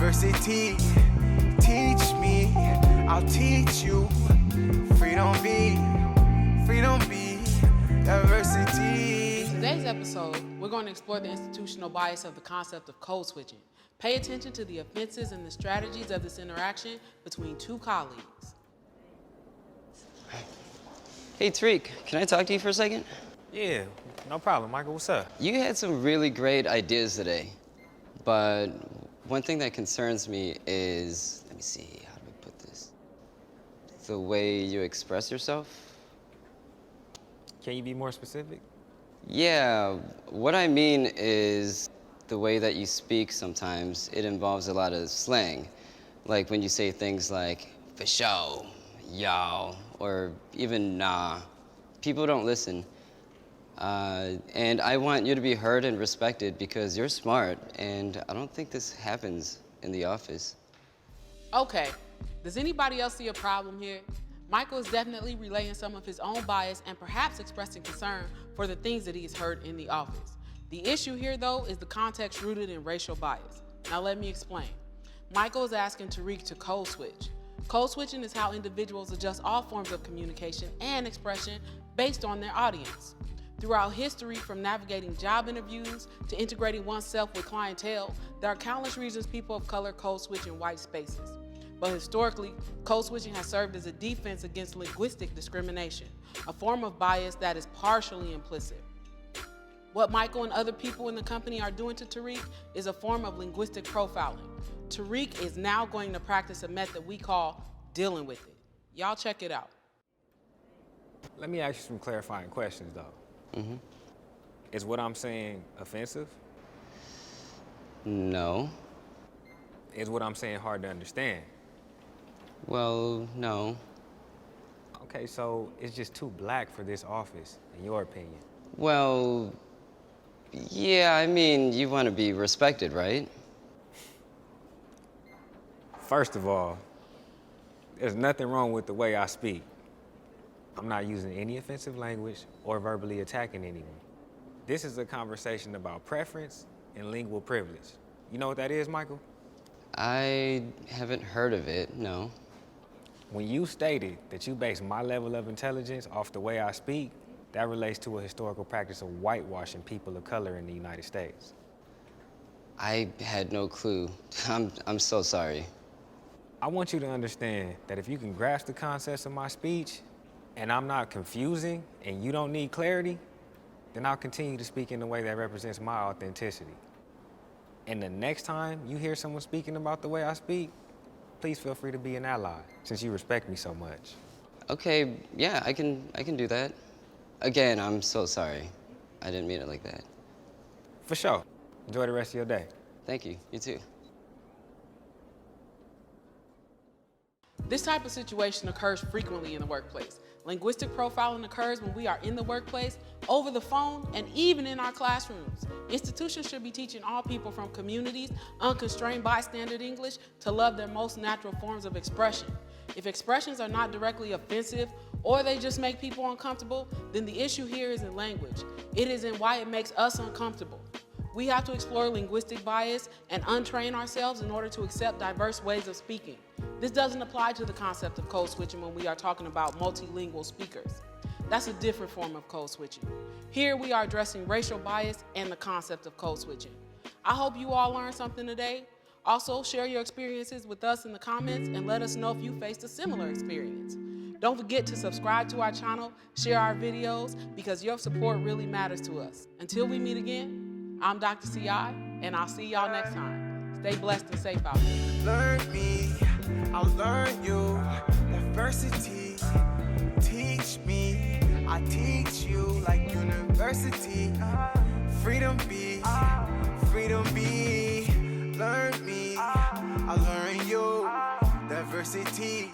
diversity. Teach me, I'll teach you. Freedom be, diversity. In today's episode, we're going to explore the institutional bias of the concept of code switching. Pay attention to the offenses and the strategies of this interaction between two colleagues. Hey, Tariq, can I talk to you for a second? Yeah, no problem, Michael. What's up? You had some really great ideas today, but one thing that concerns me is, let me see, how do we put this? The way you express yourself. Can you be more specific? Yeah, what I mean is the way that you speak sometimes, it involves a lot of slang. Like when you say things like, for sure, y'all, or even nah. People don't listen. And I want you to be heard and respected because you're smart, and I don't think this happens in the office. Okay, does anybody else see a problem here? Michael is definitely relaying some of his own bias and perhaps expressing concern for the things that he's heard in the office. The issue here, though, is the context rooted in racial bias. Now let me explain. Michael is asking Tariq to code switch. Code switching is how individuals adjust all forms of communication and expression based on their audience. Throughout history, from navigating job interviews to integrating oneself with clientele, there are countless reasons people of color code switch in white spaces. But historically, code switching has served as a defense against linguistic discrimination, a form of bias that is partially implicit. What Michael and other people in the company are doing to Tariq is a form of linguistic profiling. Tariq is now going to practice a method we call dealing with it. Y'all check it out. Let me ask you some clarifying questions, though. Mm-hmm. Is what I'm saying offensive? No. Is what I'm saying hard to understand? Well, no. Okay, so it's just too black for this office, in your opinion. Well, yeah, I mean, you want to be respected, right? First of all, there's nothing wrong with the way I speak. I'm not using any offensive language or verbally attacking anyone. This is a conversation about preference and lingual privilege. You know what that is, Michael? I haven't heard of it, no. When you stated that you base my level of intelligence off the way I speak, that relates to a historical practice of whitewashing people of color in the United States. I had no clue. I'm so sorry. I want you to understand that if you can grasp the concepts of my speech, and I'm not confusing, and you don't need clarity, then I'll continue to speak in a way that represents my authenticity. And the next time you hear someone speaking about the way I speak, please feel free to be an ally, since you respect me so much. Okay, yeah, I can do that. Again, I'm so sorry. I didn't mean it like that. For sure. Enjoy the rest of your day. Thank you, you too. This type of situation occurs frequently in the workplace. Linguistic profiling occurs when we are in the workplace, over the phone, and even in our classrooms. Institutions should be teaching all people from communities unconstrained by standard English to love their most natural forms of expression. If expressions are not directly offensive or they just make people uncomfortable, then the issue here is in language. It is in why it makes us uncomfortable. We have to explore linguistic bias and untrain ourselves in order to accept diverse ways of speaking. This doesn't apply to the concept of code switching when we are talking about multilingual speakers. That's a different form of code switching. Here we are addressing racial bias and the concept of code switching. I hope you all learned something today. Also, share your experiences with us in the comments and let us know if you faced a similar experience. Don't forget to subscribe to our channel, share our videos, because your support really matters to us. Until we meet again, I'm Dr. C.I., and I'll see y'all next time. Stay blessed and safe out there. Learn me, I'll learn you. Diversity, teach me, I teach you like university. Freedom be, learn me, I'll learn you. Diversity.